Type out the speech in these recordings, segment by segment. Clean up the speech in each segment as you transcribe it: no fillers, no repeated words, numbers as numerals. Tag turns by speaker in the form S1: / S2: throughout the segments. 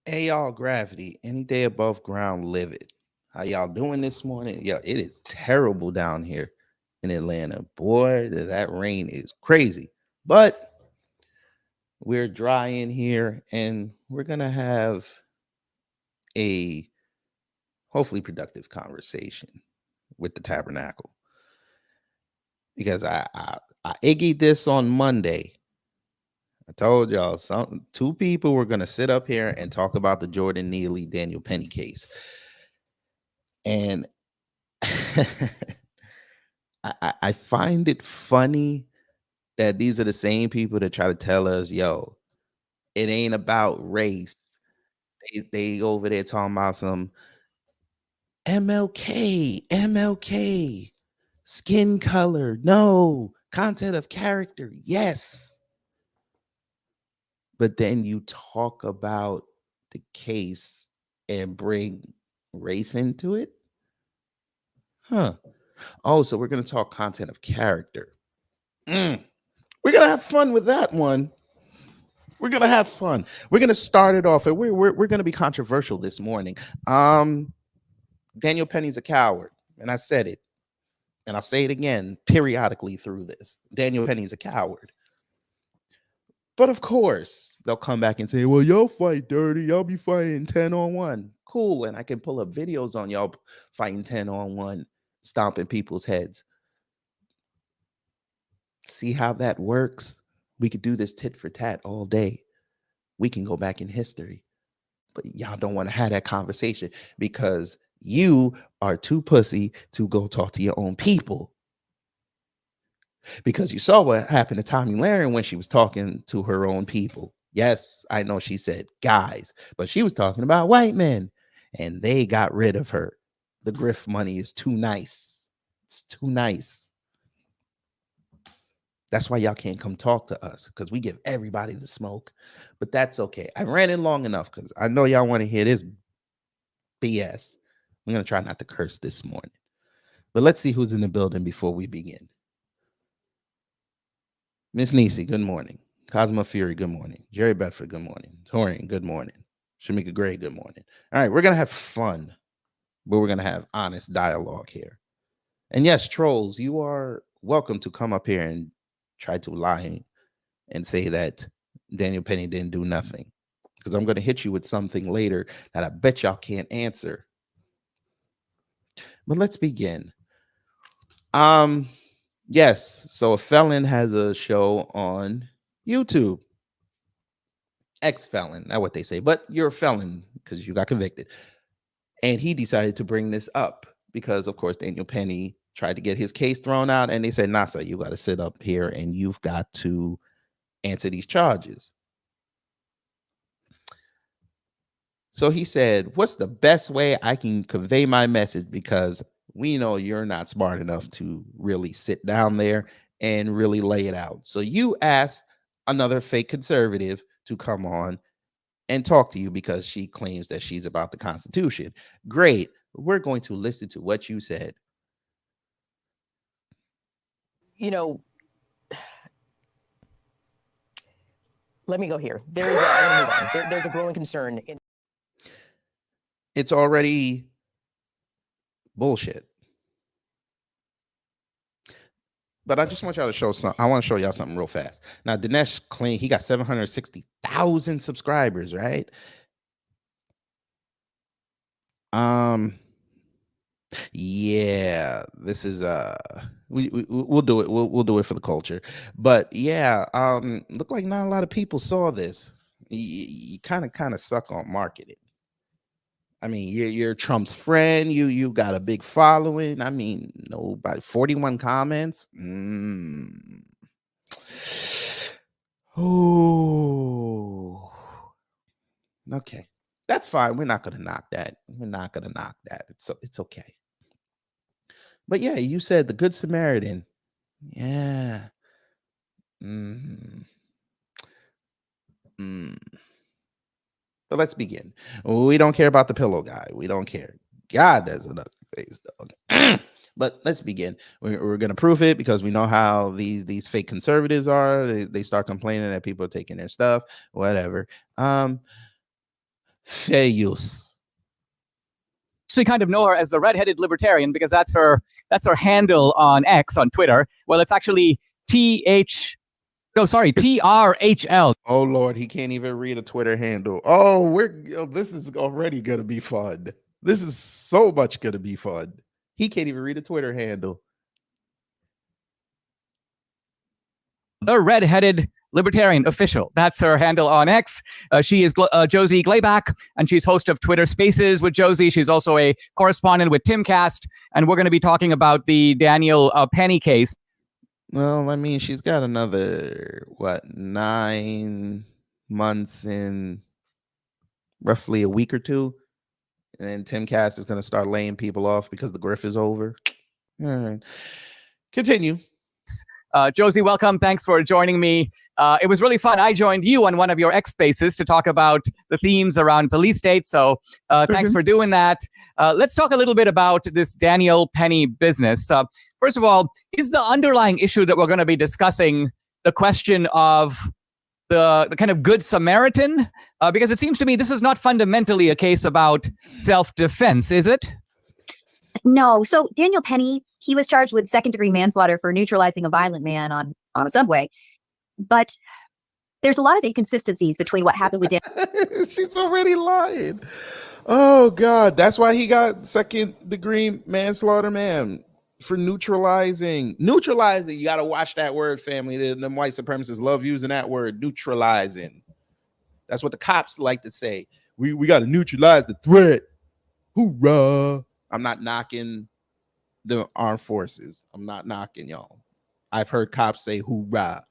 S1: Hey y'all, gravity. Any day above ground, live it. How y'all doing this morning? Yo, it is terrible down here in Atlanta. Boy, that rain is crazy. But we're dry in here and we're gonna have a hopefully productive conversation with the tabernacle. Because I iggyed this on Monday. I told y'all two people were gonna sit up here and talk about the Jordan Neely Daniel Penny case. And I find it funny that these are the same people that try to tell us, yo, it ain't about race. They over there talking about some MLK, skin color. No, content of character. Yes. But then you talk about the case and bring race into it. Huh. Oh, so we're going to talk content of character. Mm. We're going to have fun with that one. We're gonna have fun. We're gonna start it off, and we're gonna be controversial this morning. Um, Daniel Penny's a coward, and I said it, and I'll say it again periodically through this. Daniel Penny's a coward, but of course they'll come back and say, "Well, y'all fight dirty. Y'all be fighting 10-on-1. Cool." And I can pull up videos on y'all fighting 10-on-1, stomping people's heads. See how that works? We could do this tit for tat all day. We can go back in history. But y'all don't want to have that conversation because you are too pussy to go talk to your own people. Because you saw what happened to Tommy Lahren when she was talking to her own people. Yes, I know she said guys, but she was talking about white men and they got rid of her. The grift money is too nice. It's too nice. That's why y'all can't come talk to us because we give everybody the smoke. But that's okay. I ran it long enough because I know y'all want to hear this BS. I'm going to try not to curse this morning. But let's see who's in the building before we begin. Miss Neely, good morning. Cosmo Fury, good morning. Jerry Bedford, good morning. Torian, good morning. Shamika Gray, good morning. All right, we're going to have fun, but we're going to have honest dialogue here. And yes, trolls, you are welcome to come up here and try to lie and say that Daniel Penny didn't do nothing. Because I'm going to hit you with something later that I bet y'all can't answer. But let's begin. Um, yes. So a felon has a show on YouTube. Ex-felon, not what they say, but you're a felon because you got convicted. And he decided to bring this up because, of course, Daniel Penny tried to get his case thrown out, and they said, "Nah, sir, you got to sit up here and you've got to answer these charges." So he said, "What's the best way I can convey my message? Because we know you're not smart enough to really sit down there and really lay it out. So you ask another fake conservative to come on and talk to you because she claims that she's about the Constitution. Great. We're going to listen to what you said."
S2: You know, let me go here. There's a growing concern in.
S1: It's already bullshit. But I just want y'all to show some. I want to show y'all something real fast. Now, Dinesh claimed he got 760,000 subscribers, right? Yeah, this is we'll do it. We'll do it for the culture. But yeah, look like not a lot of people saw this. You kind of suck on marketing. I mean, you're Trump's friend. You got a big following. I mean, nobody 41 comments. Oh, okay. That's fine. We're not gonna knock that. We're not gonna knock that. It's okay. But yeah, you said the Good Samaritan. Yeah. Mm, mm. But let's begin. We don't care about the pillow guy. We don't care. God, there's another face, dog. But let's begin. We're going to prove it because we know how these fake conservatives are. They start complaining that people are taking their stuff, whatever. Fayus.
S3: Actually kind of know her as the redheaded libertarian because that's her handle on X on Twitter. Well, it's actually TRHL.
S1: Oh Lord, he can't even read a Twitter handle. Oh, this is already gonna be fun. This is so much gonna be fun. He can't even read a Twitter handle.
S3: The redheaded libertarian official. That's her handle on X. She is Josie Glayback, and she's host of Twitter Spaces with Josie. She's also a correspondent with Timcast, and we're going to be talking about the Daniel Penny case.
S1: Well, I mean, she's got another, 9 months in roughly a week or two. And then Timcast is going to start laying people off because the griff is over. All right. Continue.
S3: Josie, welcome. Thanks for joining me. It was really fun. I joined you on one of your X Spaces to talk about the themes around police state. So thanks for doing that. Let's talk a little bit about this Daniel Penny business. First of all, is the underlying issue that we're going to be discussing the question of the kind of Good Samaritan? Because it seems to me this is not fundamentally a case about self-defense, is it?
S4: No. So Daniel Penny, he was charged with second-degree manslaughter for neutralizing a violent man on a subway. But there's a lot of inconsistencies between what happened with Daniel.
S1: She's already lying. Oh, God. That's why he got second-degree manslaughter, man. For neutralizing. Neutralizing. You got to watch that word, family. Them white supremacists love using that word, neutralizing. That's what the cops like to say. We got to neutralize the threat. Hoorah. I'm not knocking the armed forces. I'm not knocking y'all. I've heard cops say hoorah.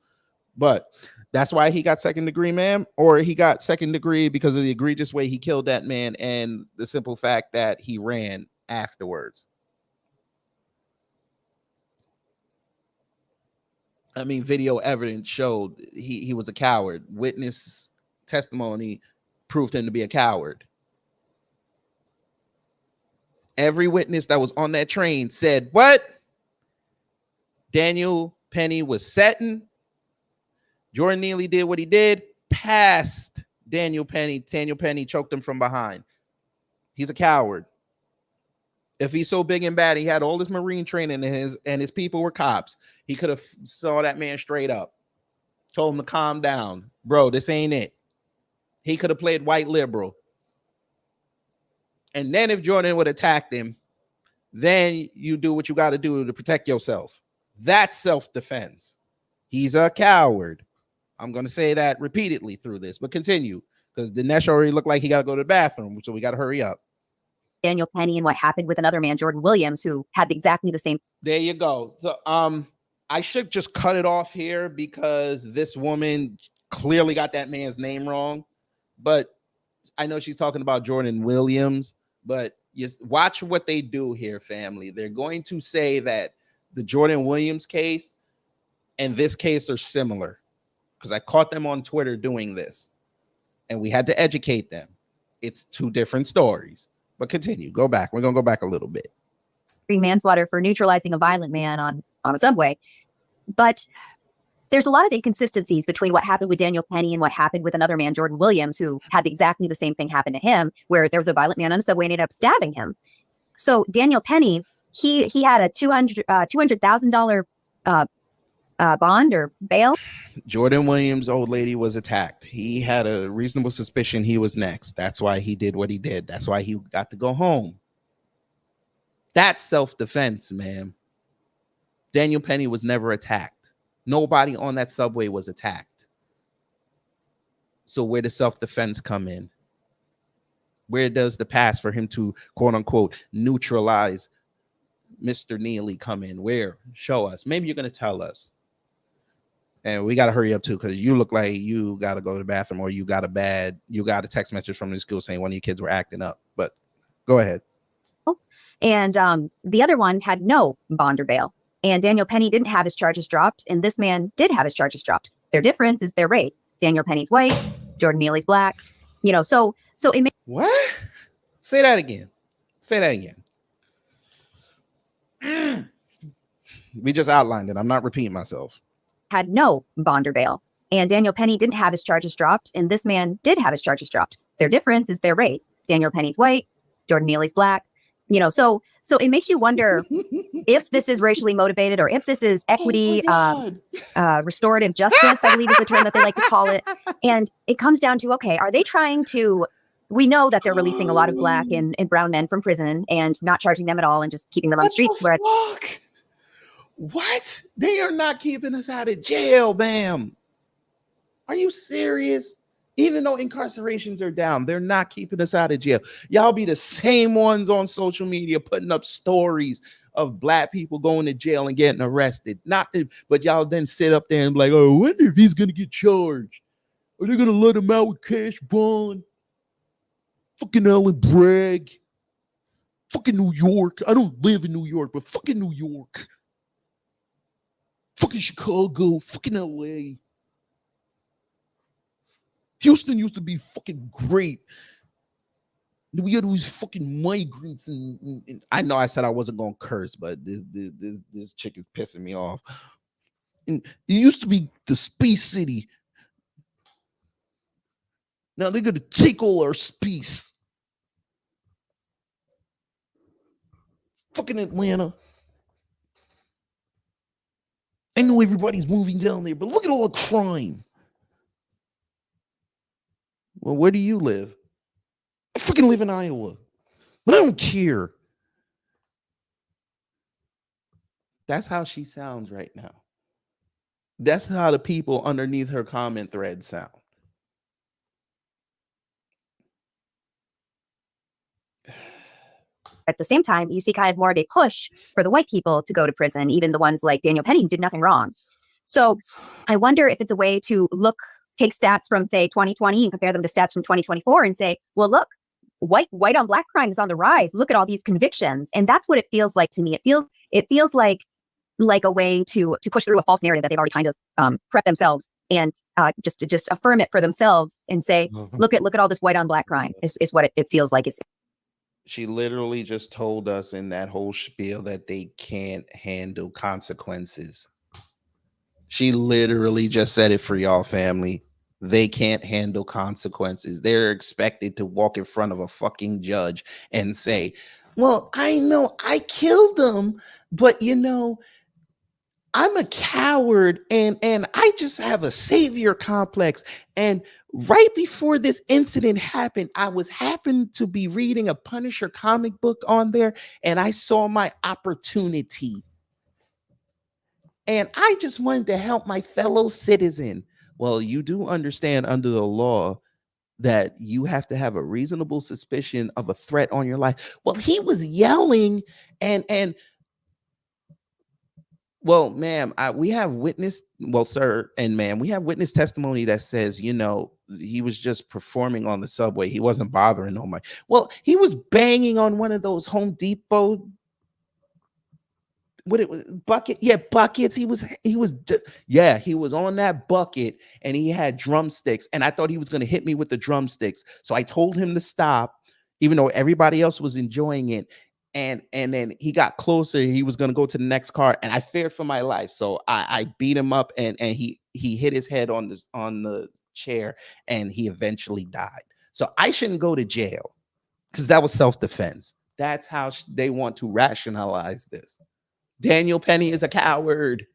S1: But that's why he got second degree, man. Or he got second degree because of the egregious way he killed that man and the simple fact that he ran afterwards. I mean, video evidence showed he was a coward. Witness testimony proved him to be a coward. Every witness that was on that train said, what? Daniel Penny was setting. Jordan Neely did what he did, past Daniel Penny. Daniel Penny choked him from behind. He's a coward. If he's so big and bad, he had all this Marine training and his people were cops. He could have saw that man straight up, told him to calm down. Bro, this ain't it. He could have played white liberal. And then if Jordan would attack him, then you do what you got to do to protect yourself. That's self-defense. He's a coward. I'm going to say that repeatedly through this, but continue, because Dinesh already looked like he got to go to the bathroom, so we got to hurry up.
S4: Daniel Penny and what happened with another man, Jordan Williams, who had exactly the same.
S1: There you go. So I should just cut it off here because this woman clearly got that man's name wrong. But I know she's talking about Jordan Williams, but just watch what they do here, family. They're going to say that the Jordan Williams case and this case are similar because I caught them on Twitter doing this and we had to educate them. It's two different stories. But continue. Go back. We're going to go back a little bit.
S4: Manslaughter for neutralizing a violent man on a subway. But there's a lot of inconsistencies between what happened with Daniel Penny and what happened with another man, Jordan Williams, who had exactly the same thing happen to him, where there was a violent man on a subway and ended up stabbing him. So Daniel Penny, he had a $200,000 bond or bail.
S1: Jordan Williams' old lady was attacked. He had a reasonable suspicion he was next. That's why he did what he did. That's why he got to go home. That's self-defense, man. Daniel Penny was never attacked. Nobody on that subway was attacked. So where does self-defense come in? Where does the pass for him to, quote unquote, neutralize Mr. Neely come in? Where? Show us. Maybe you're going to tell us. And we got to hurry up too, because you look like you got to go to the bathroom or you got a text message from the school saying one of your kids were acting up. But go ahead.
S4: And the other one had no bond or bail. And Daniel Penny didn't have his charges dropped. And this man did have his charges dropped. Their difference is their race. Daniel Penny's white, Jordan Neely's black. You know, so it makes.
S1: What? Say that again. Say that again. We just outlined it. I'm not repeating myself.
S4: Had no bond or bail. And Daniel Penny didn't have his charges dropped. And this man did have his charges dropped. Their difference is their race. Daniel Penny's white, Jordan Neely's black. You know, so it makes you wonder if this is racially motivated or if this is equity, restorative justice, I believe is the term that they like to call it. And it comes down to, okay, are they trying to, we know that they're releasing a lot of black and brown men from prison and not charging them at all and just keeping them on the streets. Where
S1: what? They are not keeping us out of jail, bam. Are you serious? Even though incarcerations are down, they're not keeping us out of jail. Y'all be the same ones on social media putting up stories of black people going to jail and getting arrested. But y'all then sit up there and be like, oh, I wonder if he's going to get charged. Are they going to let him out with cash bond? Fucking Allen Bragg. Fucking New York. I don't live in New York, but fucking New York. Fucking Chicago. Fucking LA. Houston used to be fucking great. We had these fucking migrants, and I know I said I wasn't gonna curse, but this chick is pissing me off. And it used to be the space city. Now they're gonna take all our space. Fucking Atlanta. I know everybody's moving down there, but look at all the crime. Well, where do you live? I fucking live in Iowa, but I don't care. That's how she sounds right now. That's how the people underneath her comment thread sound.
S4: at the same time, you see kind of more of a push for the white people to go to prison, even the ones like Daniel Penny who did nothing wrong. So I wonder if it's a way to take stats from, say, 2020 and compare them to stats from 2024 and say, well, look, white on black crime is on the rise. Look at all these convictions. And that's what it feels like to me. It feels like a way to push through a false narrative that they've already kind of prepped themselves and just affirm it for themselves and say, look at all this white on black crime is what it feels like.
S1: She literally just told us in that whole spiel that they can't handle consequences. She literally just said it for y'all, family. They can't handle consequences. They're expected to walk in front of a fucking judge and say, well, I know I killed them, but I'm a coward and I just have a savior complex. And right before this incident happened, I happened to be reading a Punisher comic book on there, and I saw my opportunity. And I just wanted to help my fellow citizen. Well, you do understand under the law that you have to have a reasonable suspicion of a threat on your life. Well, he was yelling and well, ma'am, we have witness, well, sir and ma'am, we have witness testimony that says, he was just performing on the subway. He wasn't bothering nobody. Well, he was banging on one of those Home Depot buckets. He was on that bucket and he had drumsticks, and I thought he was going to hit me with the drumsticks. So I told him to stop, even though everybody else was enjoying it. And then he got closer. He was going to go to the next car, and I feared for my life. So I beat him up, and he hit his head on the chair, and he eventually died. So I shouldn't go to jail because that was self-defense. That's how they want to rationalize this. Daniel Penny is a coward.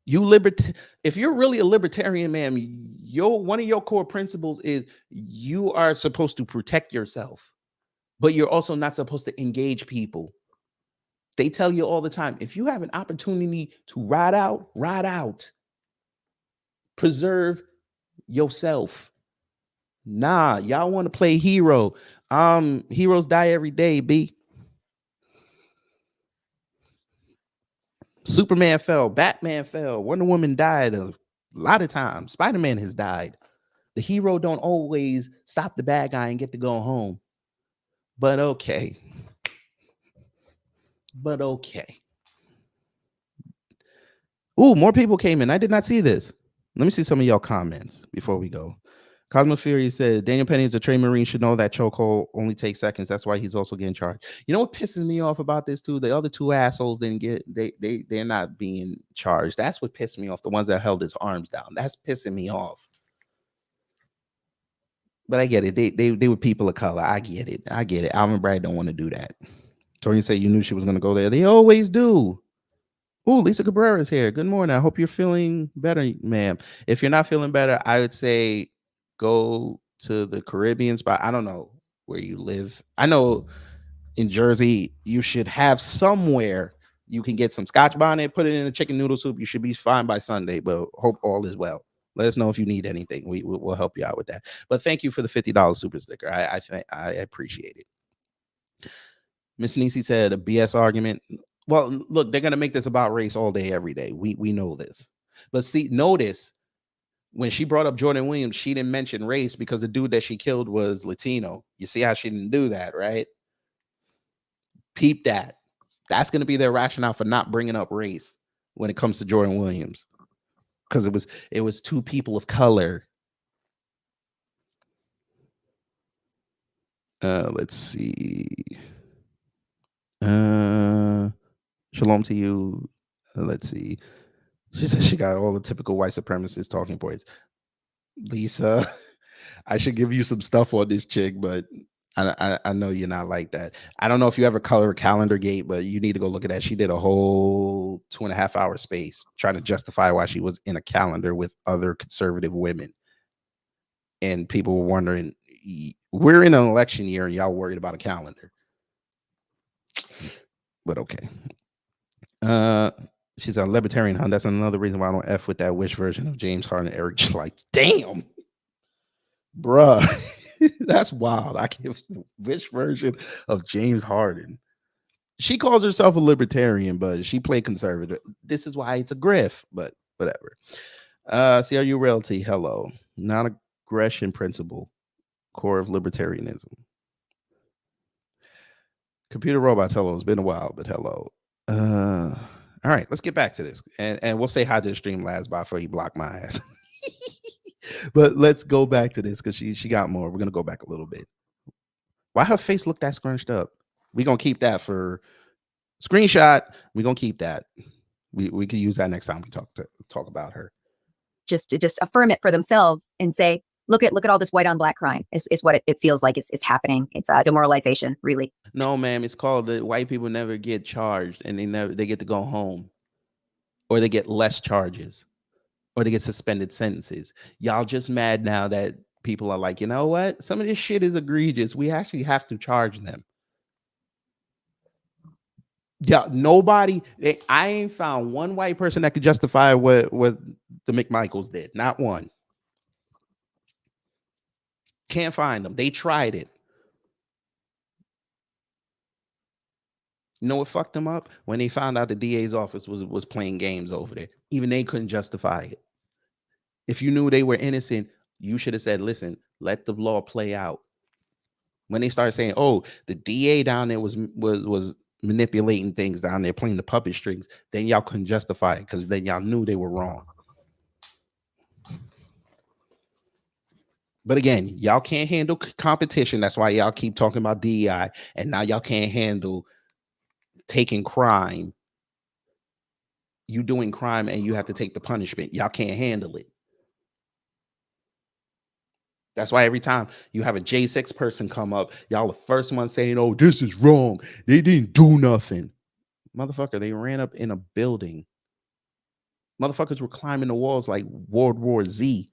S1: If you're really a libertarian, ma'am, one of your core principles is you are supposed to protect yourself, but you're also not supposed to engage people. They tell you all the time, if you have an opportunity to ride out. Preserve yourself. Nah, y'all want to play hero. Heroes die every day, B. Superman fell, Batman fell, Wonder Woman died a lot of times. Spider-Man has died. The hero don't always stop the bad guy and get to go home. But okay. Ooh, more people came in. I did not see this. Let me see some of y'all comments before we go. Cosmo Fury said Daniel Penny is a trained Marine, should know that chokehold only takes seconds. That's why he's also getting charged. You know what pisses me off about this too? The other two assholes didn't get they're not being charged. That's what pissed me off. The ones that held his arms down. That's pissing me off. But I get it. They were people of color. I get it. Alvin Bragg don't want to do that. Tori said you knew she was gonna go there. They always do. Oh, Lisa Cabrera is here. Good morning. I hope you're feeling better, ma'am. If you're not feeling better, I would say go to the Caribbean spot. I don't know where you live. I know in Jersey, you should have somewhere you can get some Scotch bonnet, put it in a chicken noodle soup. You should be fine by Sunday, but hope all is well. Let us know if you need anything. We'll help you out with that. But thank you for the $50 super sticker. I appreciate it. Miss Nisi said a BS argument. Well, look, they're gonna make this about race all day, every day. We know this. But see, notice when she brought up Jordan Williams, she didn't mention race because the dude that she killed was Latino. You see how she didn't do that, right? Peep that. That's gonna be their rationale for not bringing up race when it comes to Jordan Williams. Because it was two people of color. Let's see. Shalom to you. Let's see. She said she got all the typical white supremacist talking points. Lisa, I should give you some stuff on this chick, but I know you're not like that. I don't know if you ever color calendar gate, but you need to go look at that. She did a whole 2.5 hour space trying to justify why she was in a calendar with other conservative women. And people were wondering, we're in an election year and y'all worried about a calendar. But okay. She's a libertarian, huh? That's another reason why I don't F with that wish version of James Harden. Eric just like, damn, bruh. That's wild. I give the wish version of James Harden. She calls herself a libertarian, but she played conservative. This is why it's a grift, but whatever. CRU Realty, hello. Non-aggression principle, core of libertarianism. Computer robots, hello. It's been a while, but hello. All right, let's get back to this. And we'll say hi to the stream last by before he blocked my ass. But let's go back to this because she got more. We're gonna go back a little bit. Why her face look that scrunched up? We're gonna keep that for screenshot. We're gonna keep that. We can use that next time we talk about her.
S4: Just affirm it for themselves and say, look at all this white on black crime is what it feels like it's happening. It's demoralization, really.
S1: No, ma'am, it's called the white people never get charged and they get to go home, or they get less charges, or they get suspended sentences. Y'all just mad now that people are like, you know what? Some of this shit is egregious. We actually have to charge them. Yeah, nobody. I ain't found one white person that could justify what the McMichaels did. Not one. Can't find them. They tried it. You know what fucked them up? When they found out the DA's office was playing games over there. Even they couldn't justify it. If you knew they were innocent, you should have said, listen, let the law play out. When they started saying, oh, the DA down there was manipulating things down there, playing the puppet strings, then y'all couldn't justify it because then y'all knew they were wrong. But again, y'all can't handle competition. That's why y'all keep talking about DEI. And now y'all can't handle taking crime. You doing crime and you have to take the punishment. Y'all can't handle it. That's why every time you have a J6 person come up, y'all the first one saying, oh, this is wrong. They didn't do nothing. Motherfucker, they ran up in a building. Motherfuckers were climbing the walls like World War Z.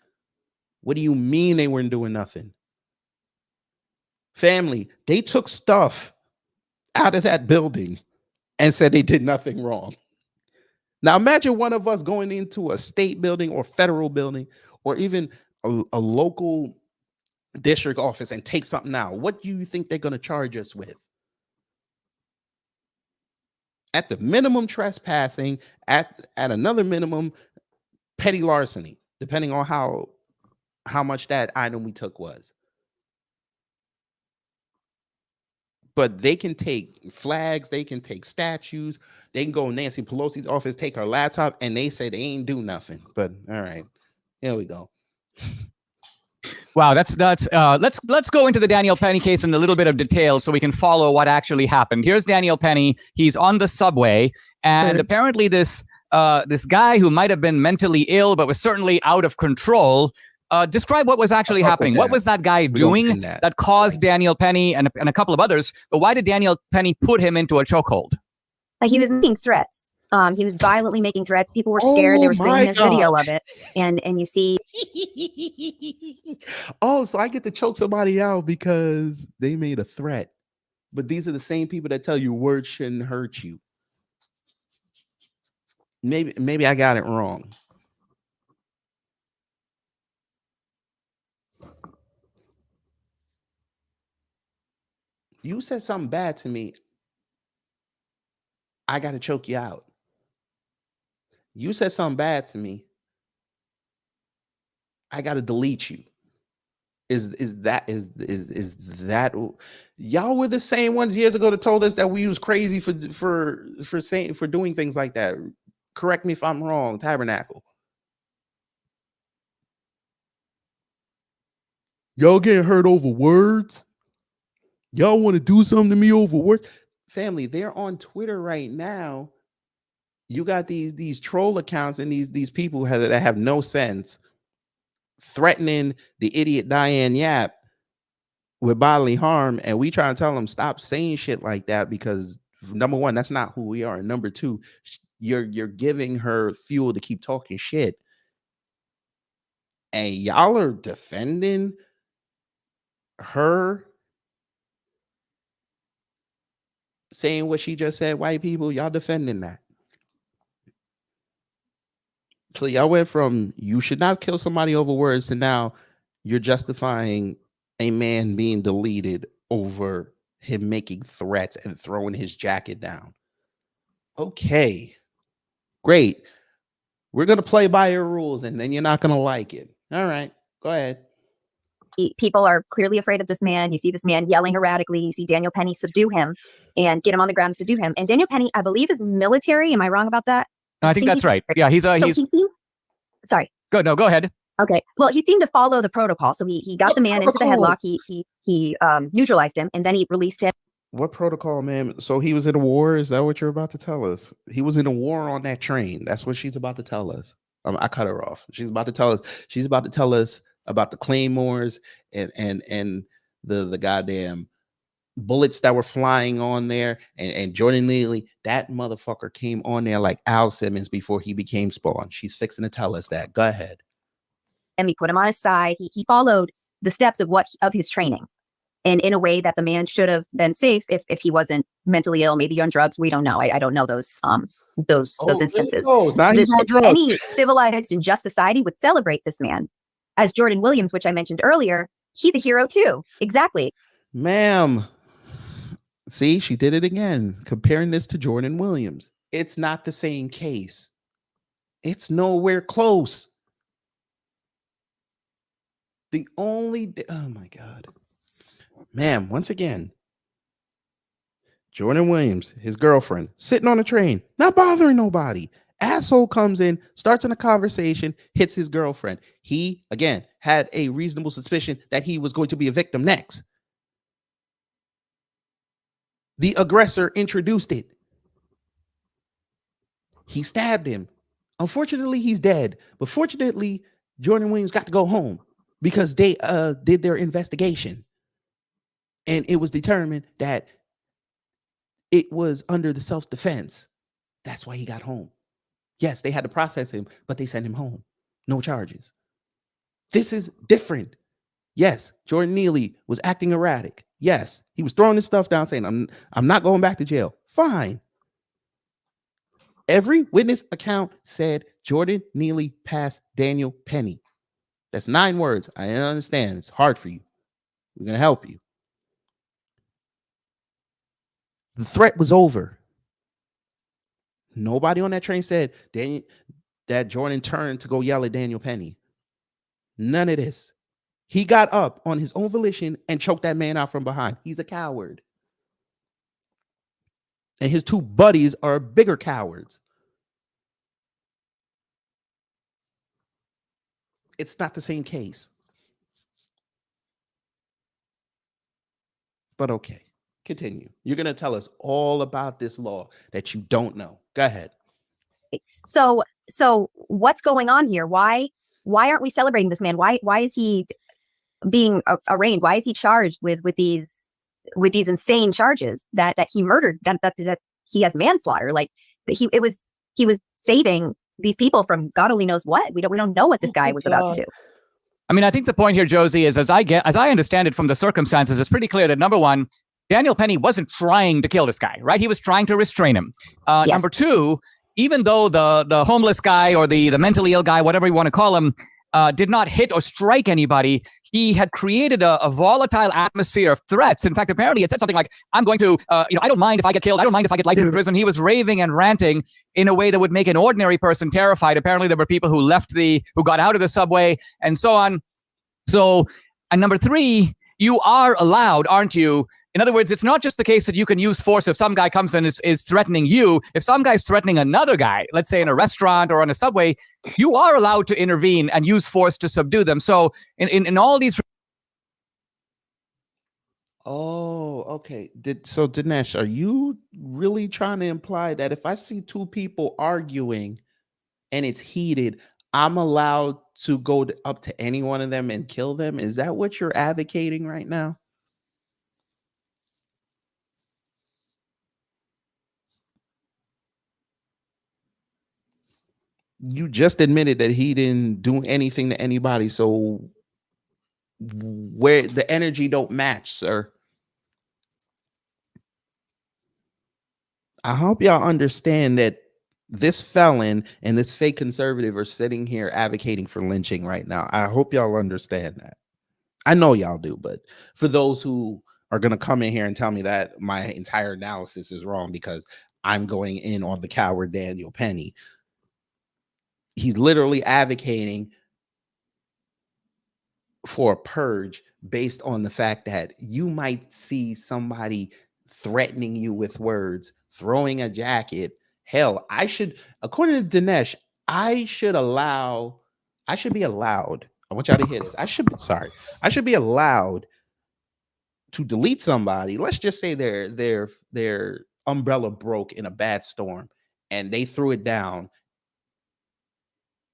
S1: What do you mean they weren't doing nothing? Family, they took stuff out of that building and said they did nothing wrong. Now imagine one of us going into a state building or federal building or even a local district office and take something out. What do you think they're going to charge us with? At the minimum, trespassing. At another minimum, petty larceny, depending on how much that item we took was. But they can take flags, they can take statues, they can go in Nancy Pelosi's office, take her laptop, and they say they ain't do nothing. But all right, here we go.
S3: Wow, that's nuts. Let's go into the Daniel Penny case in a little bit of detail so we can follow what actually happened. Here's Daniel Penny. He's on the subway, and apparently this guy who might have been mentally ill but was certainly out of control. Describe what was actually happening. What was that guy doing that caused Daniel Penny and a couple of others? But why did Daniel Penny put him into a chokehold?
S4: He was making threats. He was violently making threats. People were scared. They were screaming. There's video of it, and you see.
S1: Oh, so I get to choke somebody out because they made a threat. But these are the same people that tell you words shouldn't hurt you. Maybe I got it wrong. You said something bad to me. I got to choke you out. You said something bad to me. I got to delete you. Is that y'all were the same ones years ago that told us that we was crazy for doing things like that? Correct me if I'm wrong, Tabernacle. Y'all getting hurt over words? Y'all want to do something to me over words? Family, they're on Twitter right now. You got these troll accounts and these people that have no sense threatening the idiot Diane Yap with bodily harm, and we try to tell them stop saying shit like that because number one, that's not who we are, and number two, you're giving her fuel to keep talking shit, and y'all are defending her saying what she just said. White people, y'all defending that. So y'all went from you should not kill somebody over words to now you're justifying a man being deleted over him making threats and throwing his jacket down. Okay, great. We're going to play by your rules and then you're not going to like it. All right, go ahead.
S4: People are clearly afraid of this man. You see this man yelling erratically. You see Daniel Penny subdue him and get him on the ground and subdue him. And Daniel Penny, I believe, is military. Am I wrong about that?
S3: I think that's right. Yeah, he's
S4: sorry.
S3: Good. No, go ahead.
S4: Okay. Well, he seemed to follow the protocol. So he got the man into the headlock. He neutralized him and then he released him.
S1: What protocol, man? So he was in a war? Is that what you're about to tell us? He was in a war on that train. That's what she's about to tell us. I cut her off. She's about to tell us. She's about to tell us about the claymores and the goddamn bullets that were flying on there, and Jordan Neely, that motherfucker came on there like Al Simmons before he became Spawn. She's fixing to tell us that. Go ahead.
S4: And we put him on his side. He followed the steps of his training, and in a way that the man should have been safe if he wasn't mentally ill, maybe on drugs. We don't know. I don't know those instances.
S1: Now he's on drugs.
S4: Any civilized and just society would celebrate this man as Jordan Williams, which I mentioned earlier. He's a hero too. Exactly,
S1: ma'am. See, she did it again, comparing this to Jordan Williams. It's not the same case. It's nowhere close. Oh my God. Ma'am, once again, Jordan Williams, his girlfriend, sitting on a train, not bothering nobody. Asshole comes in, starts in a conversation, hits his girlfriend. He, again, had a reasonable suspicion that he was going to be a victim next. The aggressor introduced it. He stabbed him. Unfortunately, he's dead. But fortunately, Jordan Williams got to go home because they did their investigation. And it was determined that it was under the self-defense. That's why he got home. Yes, they had to process him, but they sent him home. No charges. This is different. Yes, Jordan Neely was acting erratic. Yes, he was throwing his stuff down saying, I'm not going back to jail. Fine. Every witness account said Jordan Neely passed Daniel Penny. That's 9 words. I understand. It's hard for you. We're going to help you. The threat was over. Nobody on that train said that Jordan turned to go yell at Daniel Penny. None of this. He got up on his own volition and choked that man out from behind. He's a coward. And his 2 buddies are bigger cowards. It's not the same case. But okay, continue. You're going to tell us all about this law that you don't know. Go ahead.
S4: So what's going on here? Why aren't we celebrating this man? Why is he being arraigned? Why is he charged with these insane charges that he murdered, that he has manslaughter? Like he was saving these people from God only knows what. We don't know what this guy was about to do.
S3: I mean, I think the point here, Josie, is as I understand it from the circumstances, it's pretty clear that number one, Daniel Penny wasn't trying to kill this guy, right? He was trying to restrain him.
S4: Yes.
S3: Number two, even though the homeless guy or the mentally ill guy, whatever you want to call him, did not hit or strike anybody, he had created a volatile atmosphere of threats. In fact, apparently it said something like, I'm going to, I don't mind if I get killed. I don't mind if I get life in prison. He was raving and ranting in a way that would make an ordinary person terrified. Apparently there were people who who got out of the subway and so on. So, and number three, you are allowed, aren't you? In other words, it's not just the case that you can use force if some guy comes and is threatening you. If some guy's threatening another guy, let's say in a restaurant or on a subway, you are allowed to intervene and use force to subdue them. So in all these...
S1: Oh, okay. So Dinesh, are you really trying to imply that if I see two people arguing and it's heated, I'm allowed to go up to any one of them and kill them? Is that what you're advocating right now? You just admitted that he didn't do anything to anybody, so where the energy don't match, sir. I hope y'all understand that this felon and this fake conservative are sitting here advocating for lynching right now. I hope y'all understand that. I know y'all do, but for those who are going to come in here and tell me that my entire analysis is wrong because I'm going in on the coward Daniel Penny, he's literally advocating for a purge based on the fact that you might see somebody threatening you with words, throwing a jacket. Hell, according to Dinesh, I should be allowed. I want y'all to hear this. I should be allowed to delete somebody. Let's just say their umbrella broke in a bad storm and they threw it down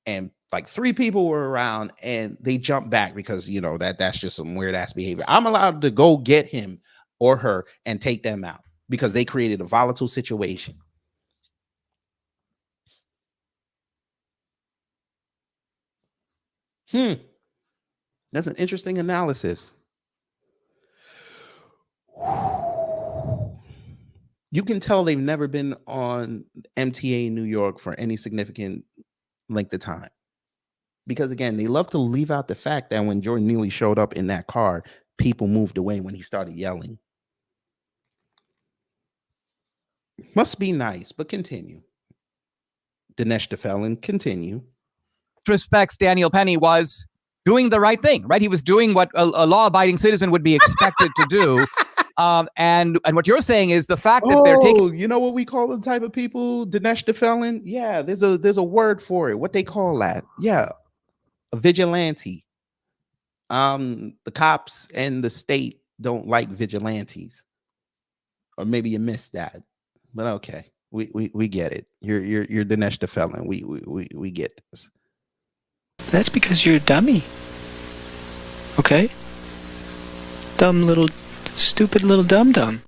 S1: and like 3 people were around and they jumped back because that's just some weird ass behavior. I'm allowed to go get him or her and take them out because they created a volatile situation. That's an interesting analysis. You can tell they've never been on MTA in New York for any significant length of time. Because again, they love to leave out the fact that when Jordan Neely showed up in that car, people moved away when he started yelling. Must be nice, but continue. Dinesh the felon, continue.
S3: Respects, Daniel Penny was doing the right thing, right? He was doing what a law-abiding citizen would be expected to do. And what you're saying is the fact that they're taking...
S1: You know what we call the type of people, Dinesh the felon? Yeah, there's a word for it. What they call that? Yeah, a vigilante. The cops and the state don't like vigilantes, or maybe you missed that, but okay, we get it. You're Dinesh the felon. We get this.
S5: That's because you're a dummy. Okay? Stupid little dum-dum.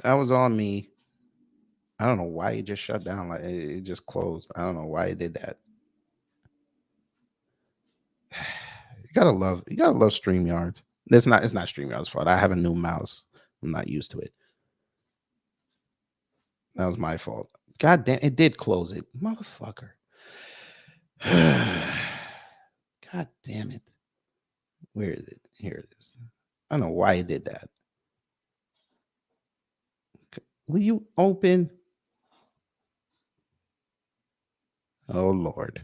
S1: That was on me. I don't know why it just shut down. Like it just closed. I don't know why it did that. You gotta love StreamYards. It's not StreamYard's fault. I have a new mouse. I'm not used to it. That was my fault. God damn, it did close it. Motherfucker. God damn it. Where is it? Here it is. I don't know why it did that. Will you open? Oh Lord.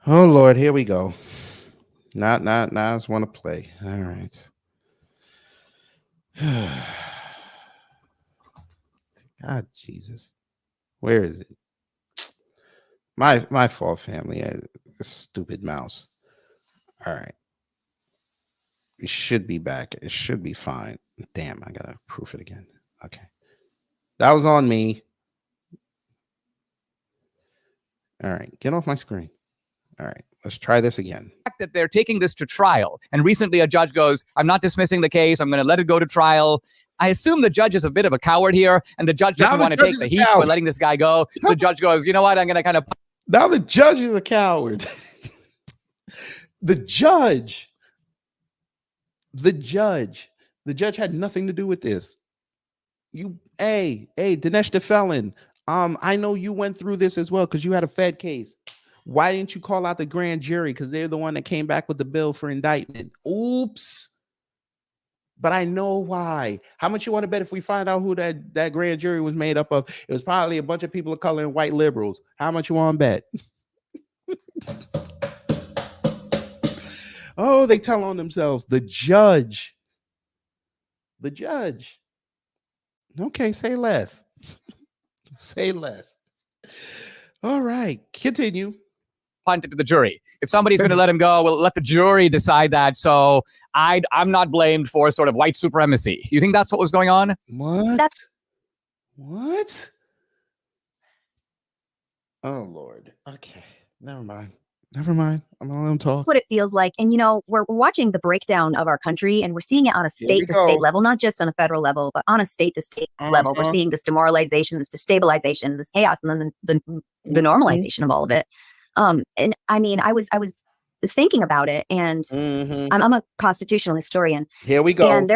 S1: Oh Lord, here we go. Now I just want to play. All right. God Jesus. Where is it? My fault, family. Stupid mouse. All right. We should be back. It should be fine. Damn, I gotta proof it again. Okay. That was on me. All right, get off my screen. All right, let's try this again.
S3: That they're taking this to trial. And recently a judge goes, I'm not dismissing the case. I'm going to let it go to trial. I assume the judge is a bit of a coward here, and the judge doesn't want to take the heat for letting this guy go. So the judge goes, you know what? I'm going to kind of...
S1: Now the judge is a coward. The judge had nothing to do with this. Hey, Dinesh the felon. I know you went through this as well because you had a Fed case. Why didn't you call out the grand jury? Because they're the one that came back with the bill for indictment. Oops. But I know why. How much you want to bet if we find out who that grand jury was made up of? It was probably a bunch of people of color and white liberals. How much you want to bet? Oh, they tell on themselves. The judge. Okay, say less. Say less. All right, continue.
S3: Punt it to the jury. If somebody's going to let him go, we'll let the jury decide that. So I'm not blamed for sort of white supremacy. You think that's what was going on?
S1: What? What? Oh, Lord. Okay, never mind. I'm gonna let him talk.
S4: That's what it feels like. And, we're watching the breakdown of our country, and we're seeing it on a state-to-state level, not just on a federal level, but on a state-to-state level. We're seeing this demoralization, this destabilization, this chaos, and then the normalization of all of it. And I mean, I was thinking about it, and I'm a constitutional historian.
S1: Here we go.
S4: And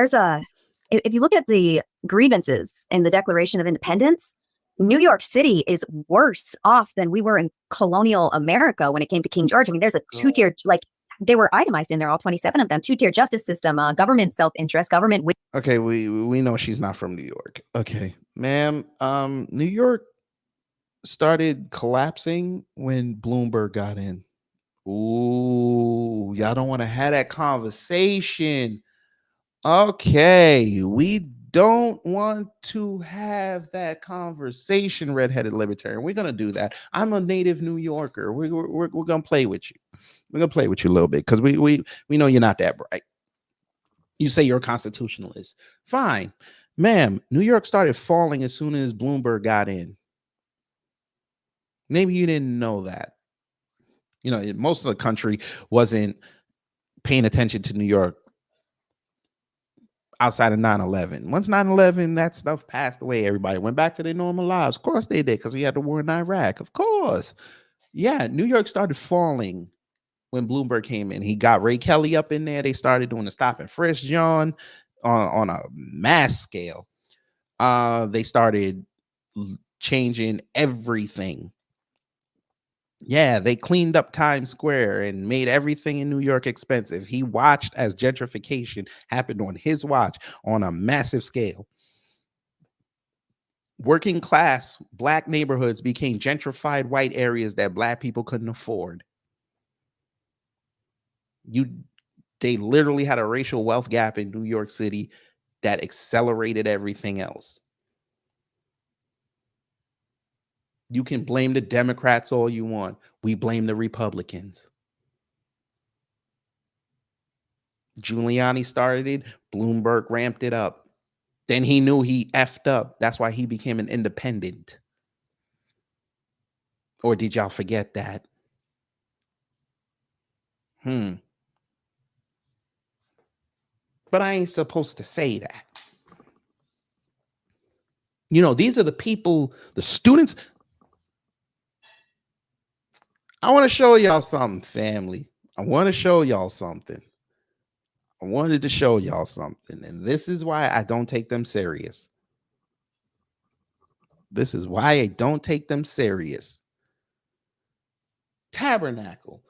S4: if you look at the grievances in the Declaration of Independence, New York City is worse off than we were in colonial America when it came to King George. I mean, there's a two-tier, they were itemized in there, all 27 of them, two-tier justice system, government self-interest, government.
S1: Okay, we know she's not from New York. Okay, ma'am. New York started collapsing when Bloomberg got in. Ooh, y'all don't want to have that conversation. Okay, we don't want to have that conversation, redheaded libertarian. We're gonna do that. I'm a native New Yorker. We're gonna play with you. We're gonna play with you a little bit because we know you're not that bright. You say you're a constitutionalist. Fine, ma'am. New York started falling as soon as Bloomberg got in. Maybe you didn't know that. Most of the country wasn't paying attention to New York outside of 9/11. Once 9/11, that stuff passed away. Everybody went back to their normal lives. Of course they did, because we had the war in Iraq. Of course. Yeah, New York started falling when Bloomberg came in. He got Ray Kelly up in there. They started doing the stop and frisk, John, on a mass scale. They started changing everything. Yeah, they cleaned up Times Square and made everything in New York expensive. He watched as gentrification happened on his watch on a massive scale. Working class black neighborhoods became gentrified white areas that black people couldn't afford. They literally had a racial wealth gap in New York City that accelerated everything else. You can blame the Democrats all you want. We blame the Republicans. Giuliani started it. Bloomberg ramped it up. Then he knew he effed up. That's why he became an independent. Or did y'all forget that? But I ain't supposed to say that. These are the people, the students. I want to show y'all something, family. I want to show y'all something. I wanted to show y'all something. And this is why I don't take them serious. This is why I don't take them serious. Tabernacle.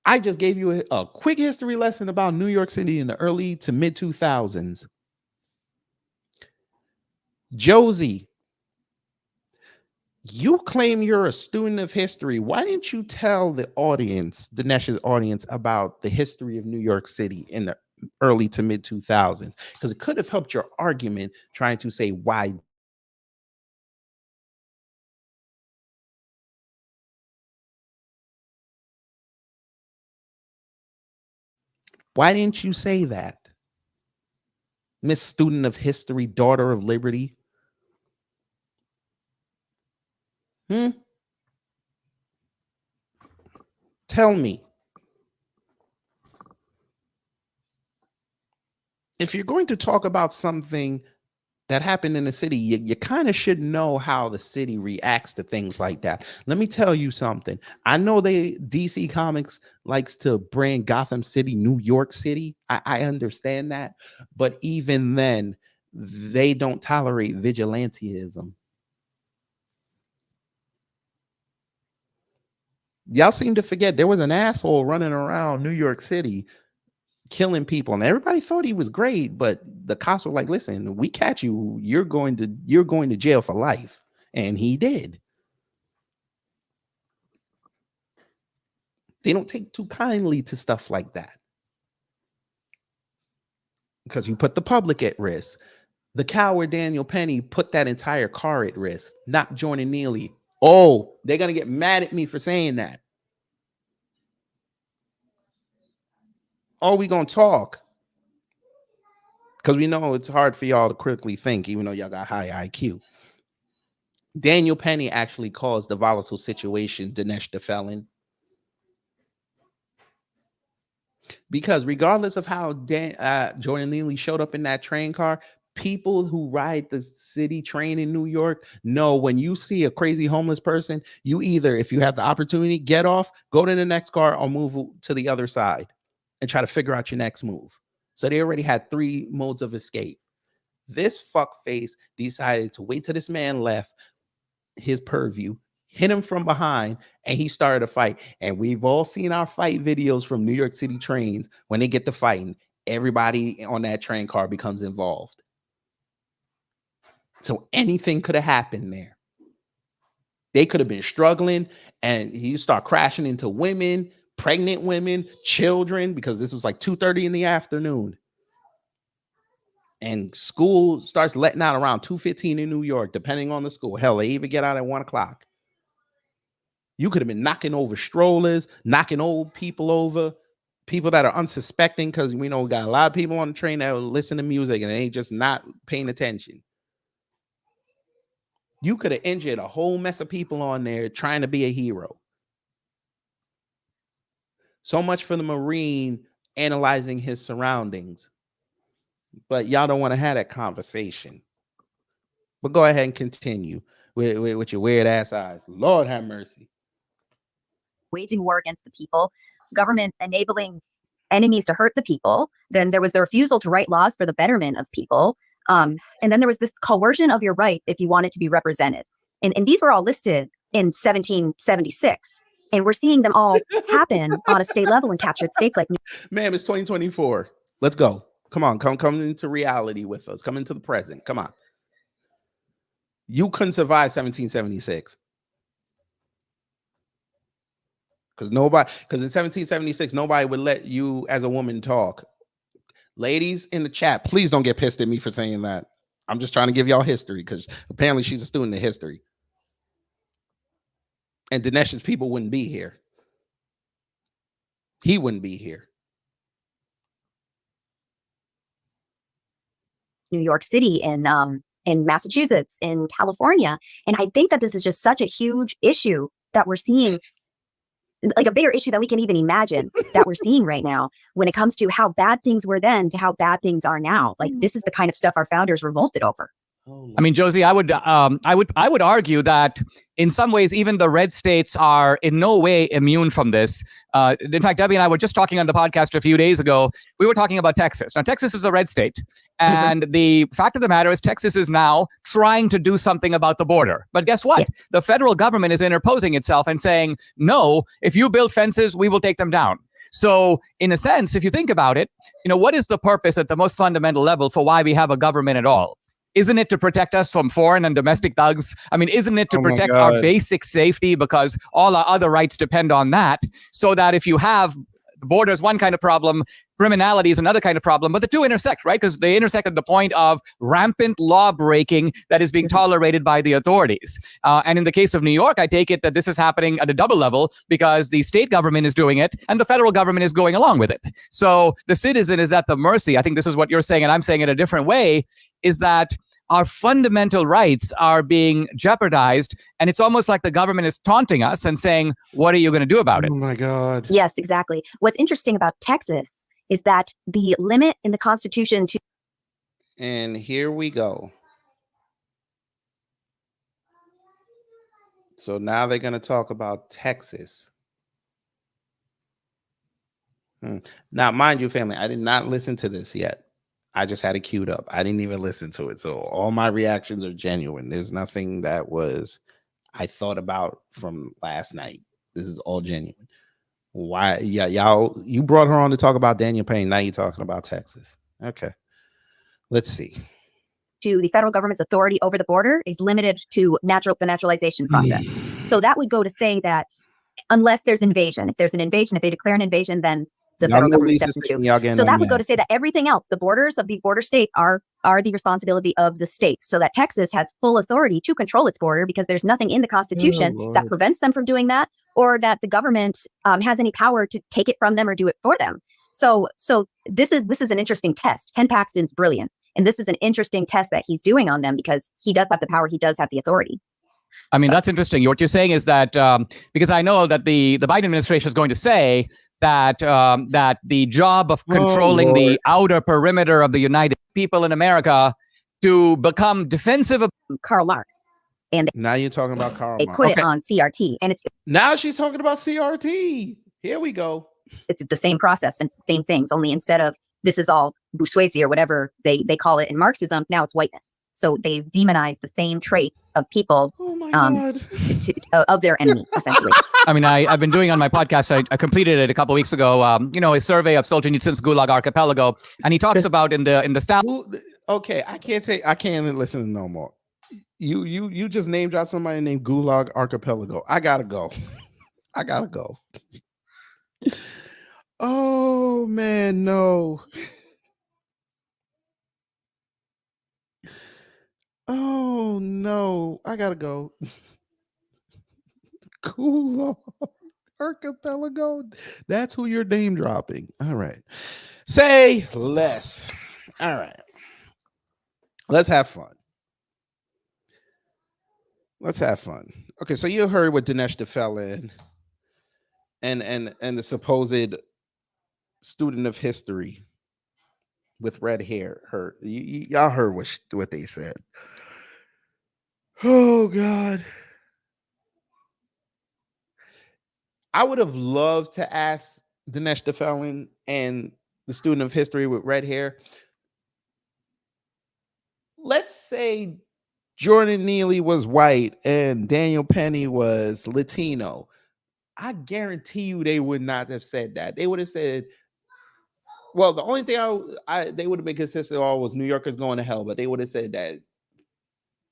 S1: I just gave you a quick history lesson about New York City in the early to mid 2000s. Josie, you claim you're a student of history. Why didn't you tell the audience, Dinesh's audience, about the history of New York City in the early to mid 2000s? Because it could have helped your argument trying to say why. Why didn't you say that? Miss Student of History, Daughter of Liberty. Tell me, if you're going to talk about something that happened in the city, you kind of should know how the city reacts to things like that. Let me tell you something. I know DC Comics likes to brand Gotham City, New York City. I understand that. But even then, they don't tolerate vigilantism. Y'all seem to forget there was an asshole running around New York City killing people, and everybody thought he was great, but the cops were like, listen, we catch you, you're going to jail for life. And he did. They don't take too kindly to stuff like that, because you put the public at risk. The coward Daniel Penny put that entire car at risk, not joining Neely. Oh, they're gonna get mad at me for saying that. Oh, we gonna talk, because we know it's hard for y'all to critically think, even though y'all got high IQ. Daniel Penny actually caused the volatile situation Dinesh the felon. Because regardless of how Jordan Neely showed up in that train car, people who ride the city train in New York know when you see a crazy homeless person, you either, if you have the opportunity, get off, go to the next car, or move to the other side and try to figure out your next move. So they already had 3 modes of escape. This fuckface decided to wait till this man left his purview, hit him from behind, and he started a fight. And we've all seen our fight videos from New York City trains. When they get to fighting, everybody on that train car becomes involved. So anything could have happened there. They could have been struggling, and he start crashing into women, pregnant women, children, because this was like 2:30 in the afternoon. And school starts letting out around 2:15 in New York, depending on the school. Hell, they even get out at 1 o'clock. You could have been knocking over strollers, knocking old people over, people that are unsuspecting, because we know we got a lot of people on the train that will listen to music and they ain't just not paying attention. You could have injured a whole mess of people on there trying to be a hero. So much for the Marine analyzing his surroundings. But y'all don't want to have that conversation. But go ahead and continue with your weird ass eyes. Lord have mercy.
S4: Waging war against the people, government enabling enemies to hurt the people. Then there was the refusal to write laws for the betterment of people. And then there was this coercion of your rights if you wanted to be represented. And these were all listed in 1776. And we're seeing them all happen on a state level in captured states like New
S1: Ma'am, it's 2024. Let's go. Come on, come into reality with us. Come into the present. Come on. You couldn't survive 1776. Because in 1776, nobody would let you as a woman talk. Ladies in the chat, please don't get pissed at me for saying that. I'm just trying to give y'all history, because apparently she's a student of history. And Dinesh's people wouldn't be here. He wouldn't be here.
S4: New York City, in Massachusetts, in California. And I think that this is just such a huge issue that we're seeing, like a bigger issue than we can even imagine that we're seeing right now when it comes to how bad things were then to how bad things are now. Like, this is the kind of stuff our founders revolted over.
S3: I mean, Josie, I would argue that in some ways, even the red states are in no way immune from this. In fact, Debbie and I were just talking on the podcast a few days ago. We were talking about Texas. Now, Texas is a red state. And the fact of the matter is Texas is now trying to do something about the border. But guess what? Yeah. The federal government is interposing itself and saying, no, if you build fences, we will take them down. So in a sense, if you think about it, what is the purpose at the most fundamental level for why we have a government at all? Isn't it to protect us from foreign and domestic thugs? I mean, isn't it to protect our basic safety, because all our other rights depend on that, so that if you have the borders one kind of problem, criminality is another kind of problem, but the two intersect, right? Because they intersect at the point of rampant law breaking that is being tolerated by the authorities. And in the case of New York, I take it that this is happening at a double level because the state government is doing it and the federal government is going along with it. So the citizen is at the mercy. I think this is what you're saying, and I'm saying it a different way, is that our fundamental rights are being jeopardized. And it's almost like the government is taunting us and saying, what are you going to do about it?
S1: Oh my God.
S4: Yes, exactly. What's interesting about Texas is that the limit in the Constitution to
S1: And here we go. So now they're going to talk about Texas. Now, mind you, family, I did not listen to this yet. I just had it queued up. I didn't even listen to it. So all my reactions are genuine. There's nothing that I thought about from last night. This is all genuine. Why? Yeah, y'all, you brought her on to talk about Daniel Payne. Now you're talking about Texas. Okay. Let's see.
S4: To the federal government's authority over the border is limited to the naturalization process. So that would go to say that unless there's invasion, if there's an invasion, if they declare an invasion, then the federal government steps into. So that would go to say that everything else, the borders of these border states are the responsibility of the states. So that Texas has full authority to control its border because there's nothing in the Constitution that prevents them from doing that, or that the government has any power to take it from them or do it for them. So this is an interesting test. Ken Paxton's brilliant. And this is an interesting test that he's doing on them because he does have the power. He does have the authority.
S3: I mean, that's interesting. What you're saying is that because I know that the Biden administration is going to say that that the job of controlling the outer perimeter of the United people in America to become defensive of
S4: Karl Marx. And
S1: now you're talking about Karl Marx.
S4: They put it on CRT. And
S1: now she's talking about CRT. Here we go.
S4: It's the same process and same things, only instead of this is all bourgeoisie or whatever they call it in Marxism, now it's whiteness. So they've demonized the same traits of people of their enemy, essentially.
S3: I mean, I've been doing on my podcast, I completed it a couple of weeks ago, a survey of Solzhenitsyn's Gulag Archipelago. And he talks about in the style.
S1: Okay, I can't listen no more. You just name dropped somebody named Gulag Archipelago. I gotta go. Oh man, no. Oh no, I gotta go. Gulag Archipelago. That's who you're name dropping. All right. Say less. All right. Let's have fun. Okay, so you heard what Dinesh DeFellin and the supposed student of history with red hair heard. Y'all heard what they said. Oh God. I would have loved to ask Dinesh DeFellin and the student of history with red hair. Let's say Jordan Neely was white and Daniel Penny was Latino. I guarantee you they would not have said that. They would have said, well, the only thing they would have been consistent on was New Yorkers going to hell, but they would have said that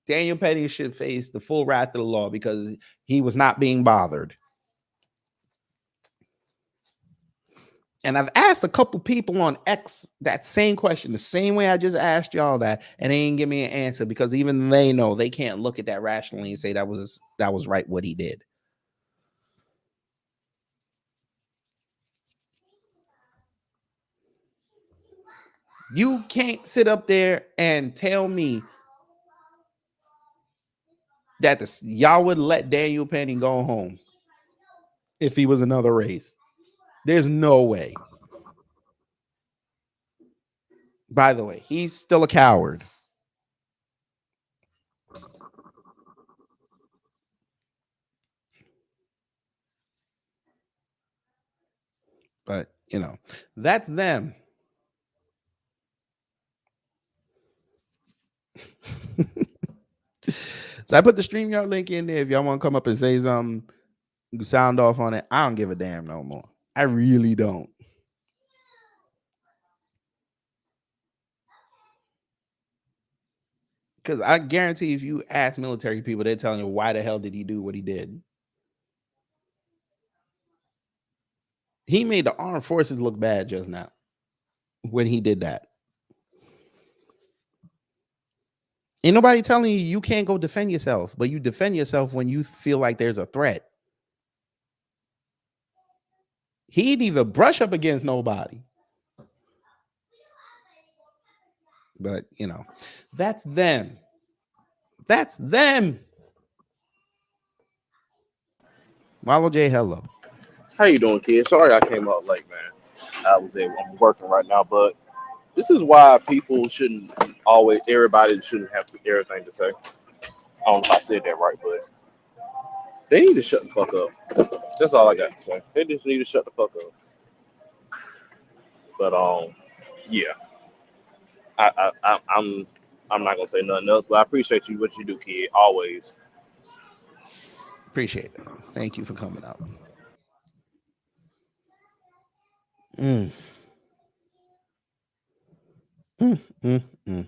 S1: Daniel Penny should face the full wrath of the law because he was not being bothered. And I've asked a couple people on X that same question, the same way I just asked y'all that, and they didn't give me an answer because even they know they can't look at that rationally and say that was right what he did. You can't sit up there and tell me that y'all would let Daniel Penny go home if he was another race. There's no way. By the way, he's still a coward. But, that's them. So I put the StreamYard link in there. If y'all want to come up and say something, sound off on it. I don't give a damn no more. I really don't. Because I guarantee if you ask military people, they're telling you why the hell did he do what he did. He made the armed forces look bad just now. when he did that. Ain't nobody telling you you can't go defend yourself, but you defend yourself when you feel like there's a threat. He didn't even brush up against nobody. But, you know, that's them. That's them. Marlo J, hello.
S6: How you doing, kid? Sorry I came out late, man. I'm working right now, but this is why people shouldn't always. Everybody shouldn't have everything to say. I don't know if I said that right, but they need to shut the fuck up. That's all I got to say. They just need to shut the fuck up. But yeah, I'm not gonna say nothing else. But I appreciate you what you do, kid. Always.
S1: Appreciate it. Thank you for coming out. Mm. Mm, mm, mm.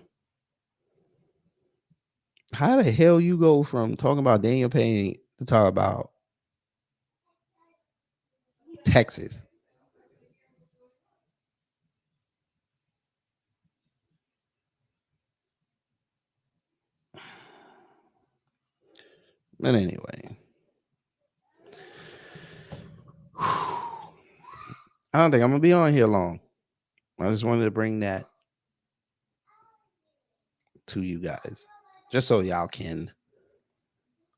S1: How the hell you go from talking about Daniel Payne to talk about Texas? But anyway, I don't think I'm gonna be on here long. I just wanted to bring that to you guys, just so y'all can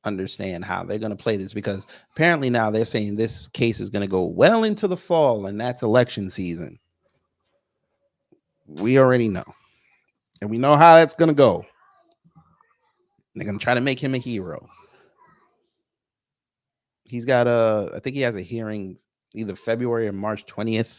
S1: understand how they're going to play this, because apparently now they're saying this case is going to go well into the fall, and that's election season. We already know, and we know how that's going to go. They're going to try to make him a hero. He's got I think he has a hearing either February or March 20th.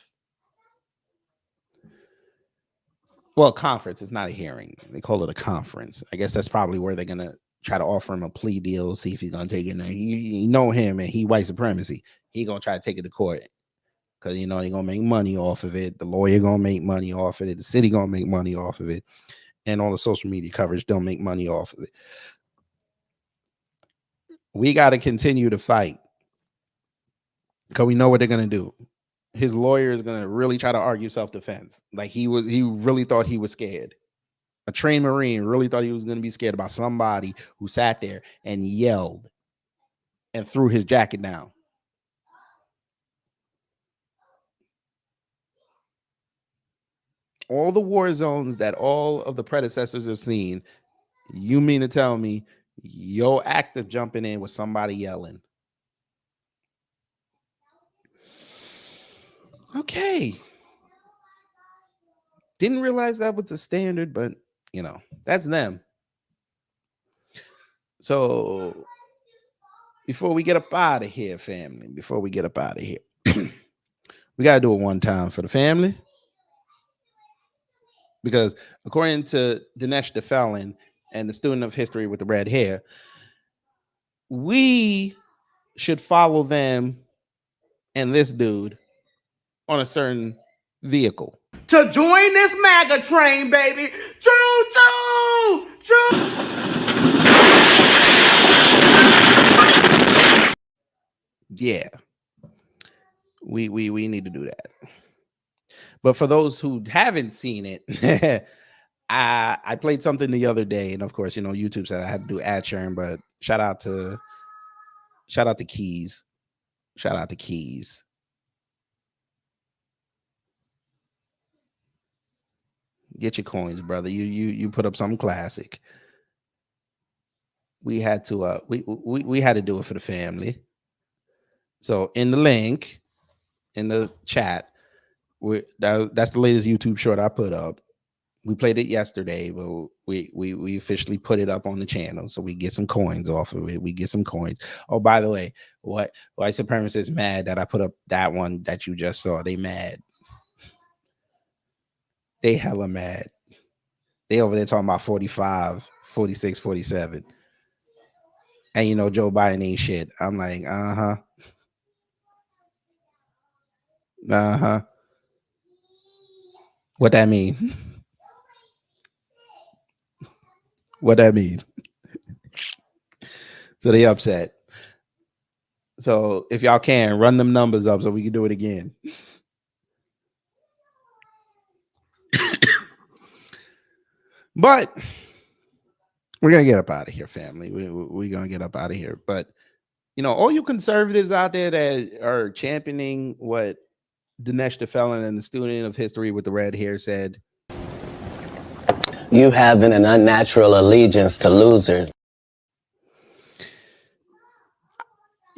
S1: Well, conference. It's not a hearing. They call it a conference. I guess that's probably where they're going to try to offer him a plea deal, see if he's going to take it. And you know him, and he white supremacy. He going to try to take it to court, because, you know, they're going to make money off of it. The lawyer going to make money off of it. The city going to make money off of it. And all the social media coverage don't make money off of it. We got to continue to fight, because we know what they're going to do. His lawyer is going to really try to argue self-defense. Like he really thought he was scared. A trained Marine really thought he was going to be scared about somebody who sat there and yelled and threw his jacket down. All the war zones that all of the predecessors have seen, you mean to tell me your act of jumping in with somebody yelling? Okay. Didn't realize that was the standard, but, you know, that's them. So before we get up out of here, family, we got to do it one time for the family. Because according to Dinesh the felon and the student of history with the red hair, we should follow them and this dude on a certain vehicle.
S7: To join this MAGA train, baby. Choo choo! Choo!
S1: Yeah. We need to do that. But for those who haven't seen it, I played something the other day, and of course, you know, YouTube said I had to do ad sharing, but shout out to Keys. Shout out to Keys. Get your coins, brother. You put up something classic. We had to we had to do it for the family. So in the link in the chat, that's the latest YouTube short I put up. We played it yesterday, but we officially put it up on the channel, so we get some coins off of it. We get some coins. Oh, by the way, what white supremacists mad that I put up that one that you just saw? They mad. They hella mad. They over there talking about 45, 46, 47. And you know Joe Biden ain't shit. I'm like, uh-huh. Uh-huh. What that mean? What that mean? So they upset. So if y'all can, run them numbers up so we can do it again. But we're gonna get up out of here, family. We're gonna get up out of here. But you know, all you conservatives out there that are championing what Dinesh the felon and the student of history with the red hair said,
S8: you having an unnatural allegiance to losers.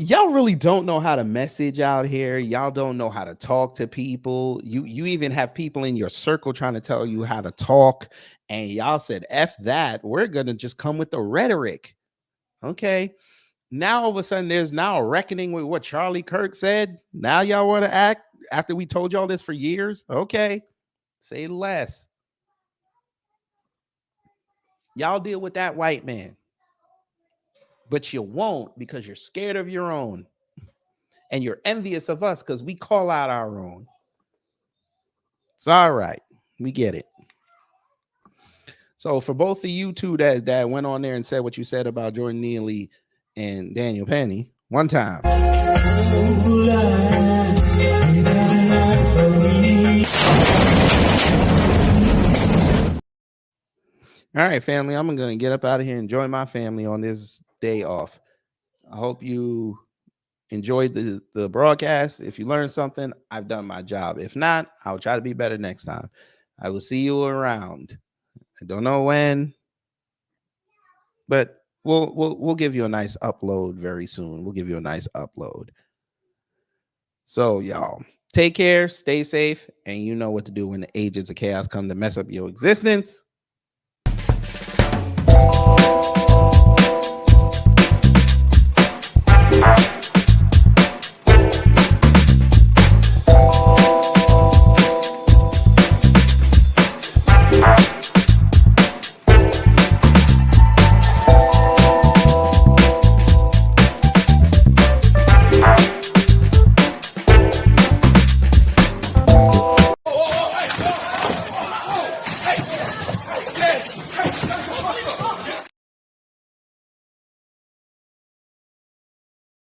S1: y'all really don't know how to message out here. Y'all don't know how to talk to people. You even have people in your circle trying to tell you how to talk, and y'all said F that. We're gonna just come with the rhetoric. Okay. Now all of a sudden there's now a reckoning with what Charlie Kirk said. Now y'all want to act after we told y'all this for years. Okay. Say less. Y'all deal with that white man. But you won't because you're scared of your own. And you're envious of us because we call out our own. It's all right. We get it. So for both of you two that went on there and said what you said about Jordan Neely and Daniel Penny, one time. All right, family, I'm going to get up out of here and join my family on this day off. I hope you enjoyed the broadcast. If you learned something, I've done my job. If not, I'll try to be better next time. I will see you around. I don't know when, but we'll give you a nice upload very soon. We'll give you a nice upload. So, y'all, take care, stay safe, and you know what to do when the agents of chaos come to mess up your existence.